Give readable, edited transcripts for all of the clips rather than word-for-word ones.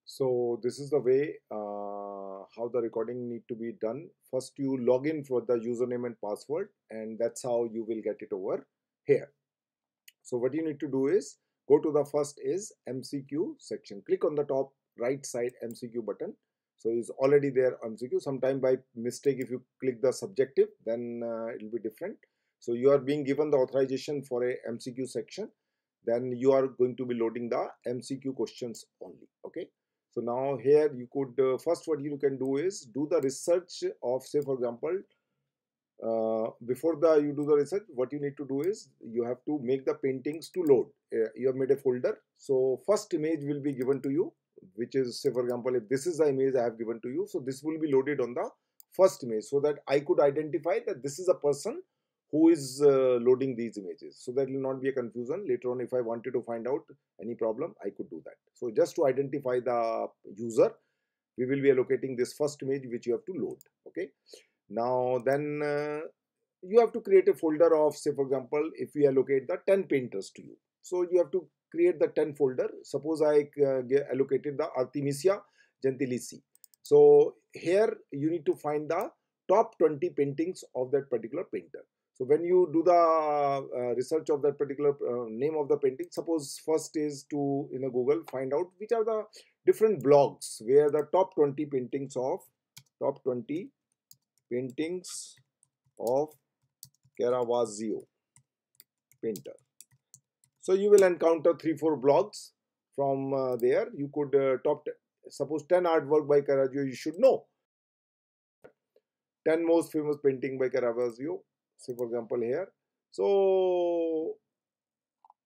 So this is the way how the recording need to be done. First you log in for the username and password, and that's how you will get it over here. So what you need to do is go to the first is MCQ section. Click on the top right side MCQ button. So it's already there MCQ. Sometime by mistake if you click the subjective, then it will be different. So you are being given the authorization for a MCQ section. Then you are going to be loading the MCQ questions only. Okay. So now here you could first what you can do is do the research of, say for example, before you do the research, what you need to do is you have to make the paintings to load. You have made a folder, so first image will be given to you, which is, say for example, if this is the image I have given to you, so this will be loaded on the first image, so that I could identify that this is a person who is loading these images, so that will not be a confusion later on. If I wanted to find out any problem, I could do that. So just to identify the user, we will be allocating this first image which you have to load. Okay. Now then you have to create a folder of, say for example, if we allocate the 10 painters to you, so you have to create the 10 folder. Suppose I allocated the Artemisia Gentileschi. So here you need to find the top 20 paintings of that particular painter. So when you do the research of that particular name of the painting, suppose first is to in a Google find out which are the different blogs where the top 20 paintings of top 20 paintings of Caravaggio painter. So you will encounter 3-4 blogs from there. You could suppose 10 artwork by Caravaggio you should know. 10 most famous painting by Caravaggio. Say for example here. So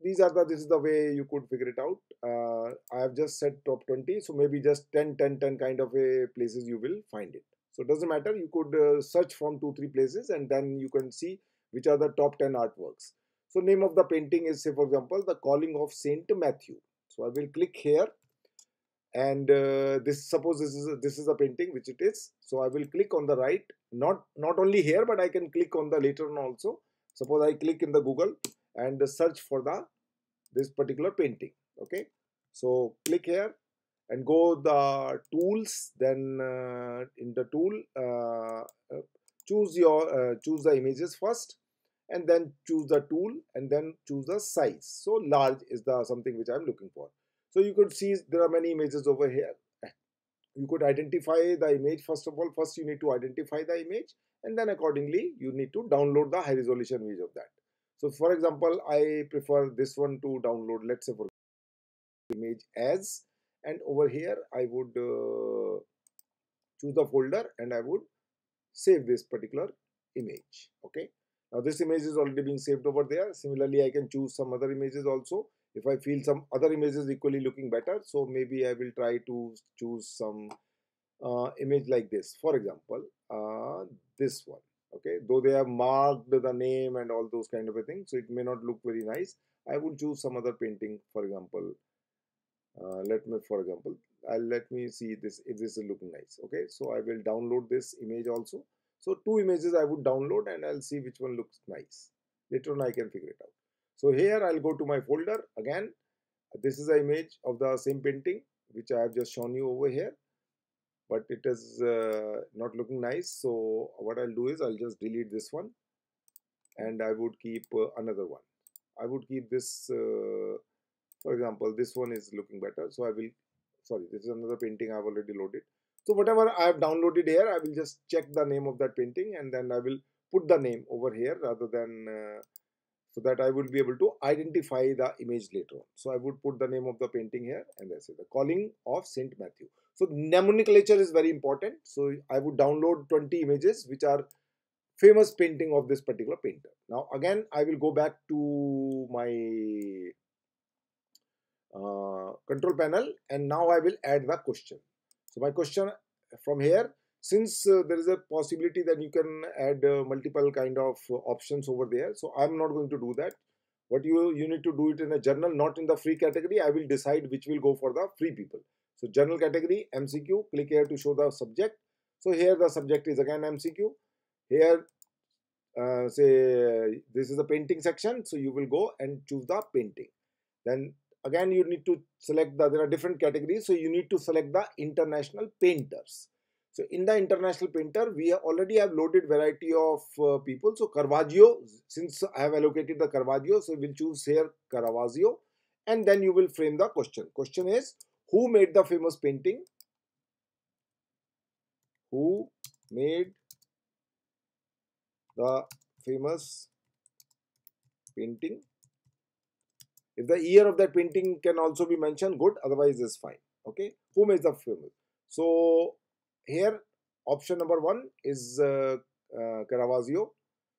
this is the way you could figure it out. I have just said top 20, so maybe just 10 10 10 kind of a places you will find it. So it doesn't matter, you could search from 2 3 places and then you can see which are the top 10 artworks. So name of the painting is, say for example, The Calling of Saint Matthew. So I will click here, and this, suppose this is a painting which it is. So I will click on the right, not only here but I can click on the later on also. Suppose I click in the Google and search for the this particular painting. Okay, so click here and go the tools, then in the tool choose the images first, and then choose the tool and then choose the size. So large is the something which I'm looking for. So you could see there are many images over here. You could identify the image. First of all, first you need to identify the image, and then accordingly you need to download the high resolution image of that. So for example, I prefer this one to download, let's say for image as, and over here I would choose the folder and I would save this particular image. Okay, now this image is already being saved over there. Similarly, I can choose some other images also if I feel some other images equally looking better. So maybe I will try to choose some image like this, for example, this one. Okay, though they have marked the name and all those kind of a thing, so it may not look very nice. I will choose some other painting, for example. Let me, for example, let me see this if this is looking nice. Okay, so I will download this image also. So 2 images I would download and I'll see which one looks nice. Later on I can figure it out. So here I'll go to my folder again. This is an image of the same painting which I have just shown you over here, but it is not looking nice. So what I'll do is I'll just delete this one and I would keep another one. I would keep this for example, this one is looking better, so I will, sorry, this is another painting I have already loaded. So whatever I have downloaded here, I will just check the name of that painting and then I will put the name over here rather than so that I will be able to identify the image later on. So I would put the name of the painting here and I say The Calling of Saint Matthew. So nomenclature is very important. So I would download 20 images which are famous painting of this particular painter. Now again I will go back to my control panel, and now I will add the question. So my question from here, since there is a possibility that you can add multiple kind of options over there, so I'm not going to do that. What you need to do it in a journal, not in the free category. I will decide which will go for the free people. So general category, MCQ, click here to show the subject. So here the subject is again MCQ. Here say this is the painting section, so you will go and choose the painting. Then again you need to select there are different categories, so you need to select the international painters. So in the international painter, we already have loaded variety of people. So Caravaggio, since I have allocated the Caravaggio, so we'll choose here Caravaggio, and then you will frame the question. Question is, who made the famous painting? Who made the famous painting? If the year of that painting can also be mentioned, good, otherwise is fine. Okay, who made the famous? So here option number 1 is Caravaggio.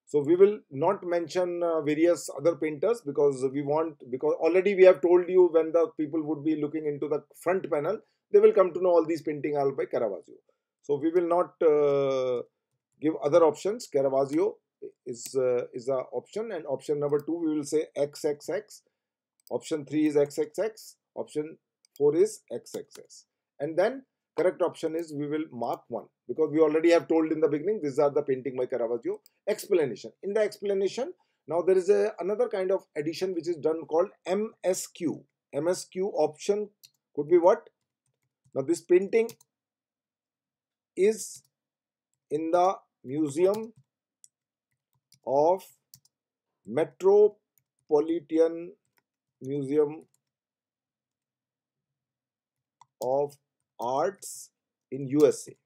So we will not mention various other painters because because already we have told you when the people would be looking into the front panel, they will come to know all these painting are by Caravaggio. So we will not give other options. Caravaggio is the option, and option number 2 we will say XXX. Option 3 is XXX. Option 4 is XXX. And then correct option is we will mark 1 because we already have told in the beginning these are the painting by Caravaggio. Explanation. In the explanation, now there is another kind of addition which is done called MSQ. MSQ option could be what? Now this painting is in the Museum of Metropolitan Museum of Arts in USA.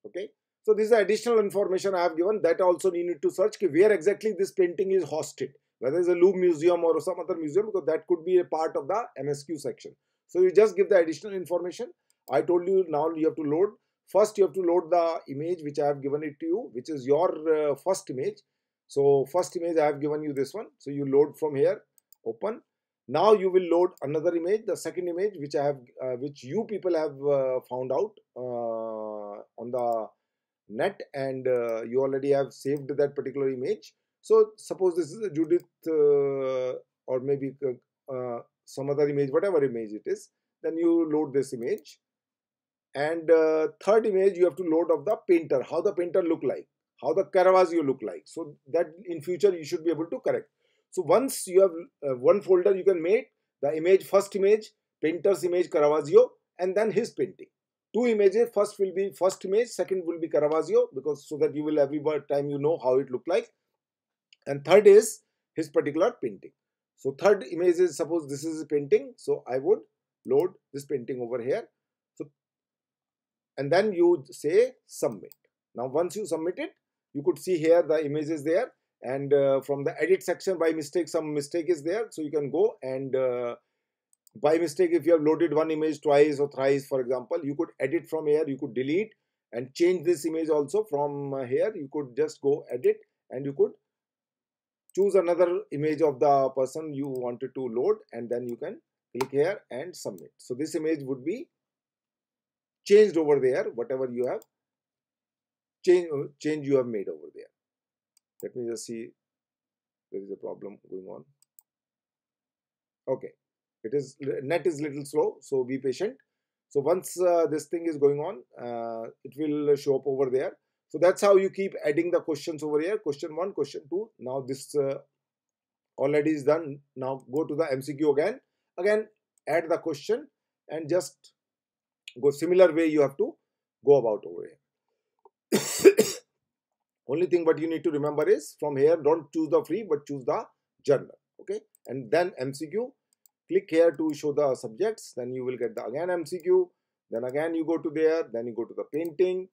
Okay, so this is additional information I have given. That also you need to search where exactly this painting is hosted, whether it's a Louvre Museum or some other museum, because that could be a part of the MSQ section. So you just give the additional information. I told you now you have to load. First you have to load the image which I have given it to you, which is your first image. So first image I have given you this one. So you load from here, open. Now you will load another image, the second image which I have, which you people have found out on the net, and you already have saved that particular image. So suppose this is a Judith or maybe some other image, whatever image it is, then you load this image. And third image you have to load of the painter, how the painter look like, how the Caravaggio look like, so that in future you should be able to correct. So once you have one folder, you can make the image, first image, painter's image Caravaggio, and then his painting. Two images, first will be first image, second will be Caravaggio, because so that you will every time you know how it look like. And third is his particular painting. So third image is, suppose this is a painting, so I would load this painting over here. So and then you say submit. Now once you submit it, you could see here the image is there, and from the edit section by mistake some mistake is there, so you can go and by mistake if you have loaded one image twice or thrice, for example, you could edit from here, you could delete and change this image also from here. You could just go edit and you could choose another image of the person you wanted to load, and then you can click here and submit. So this image would be changed over there, whatever you have change you have made over there. Let me just see, there is a problem going on. Okay, it is, net is little slow, so be patient. So once this thing is going on, it will show up over there. So that's how you keep adding the questions over here. Question 1, question 2. Now this already is done. Now go to the MCQ again add the question, and just go similar way you have to go about over here. Only thing what you need to remember is from here don't choose the free but choose the journal. Okay, and then MCQ, click here to show the subjects, then you will get the again MCQ, then again you go to there, then you go to the painting,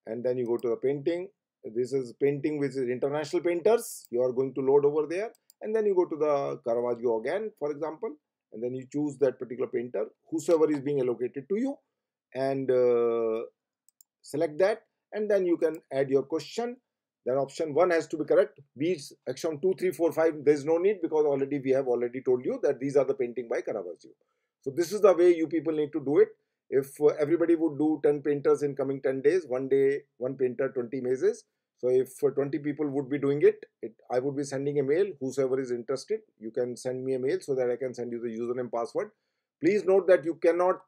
and then you go to the painting. This is painting which is international painters, you are going to load over there, and then you go to the Caravaggio again, for example, and then you choose that particular painter, whosoever is being allocated to you, and select that, and then you can add your question. Then option 1 has to be correct. B, action 2, 3, 4, 5, there is no need because already we have already told you that these are the painting by Caravaggio. So this is the way you people need to do it. If everybody would do 10 painters in coming 10 days, one day, one painter, 20 images. So if 20 people would be doing it, I would be sending a mail. Whosoever is interested, you can send me a mail so that I can send you the username password. Please note that you cannot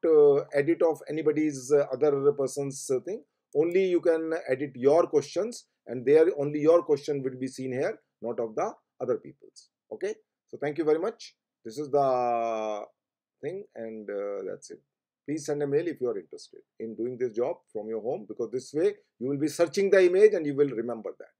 edit of anybody's other person's thing. Only you can edit your questions, and there only your question will be seen here, not of the other people's. Okay, so thank you very much. This is the thing, and that's it. Please send a mail if you are interested in doing this job from your home, because this way you will be searching the image and you will remember that.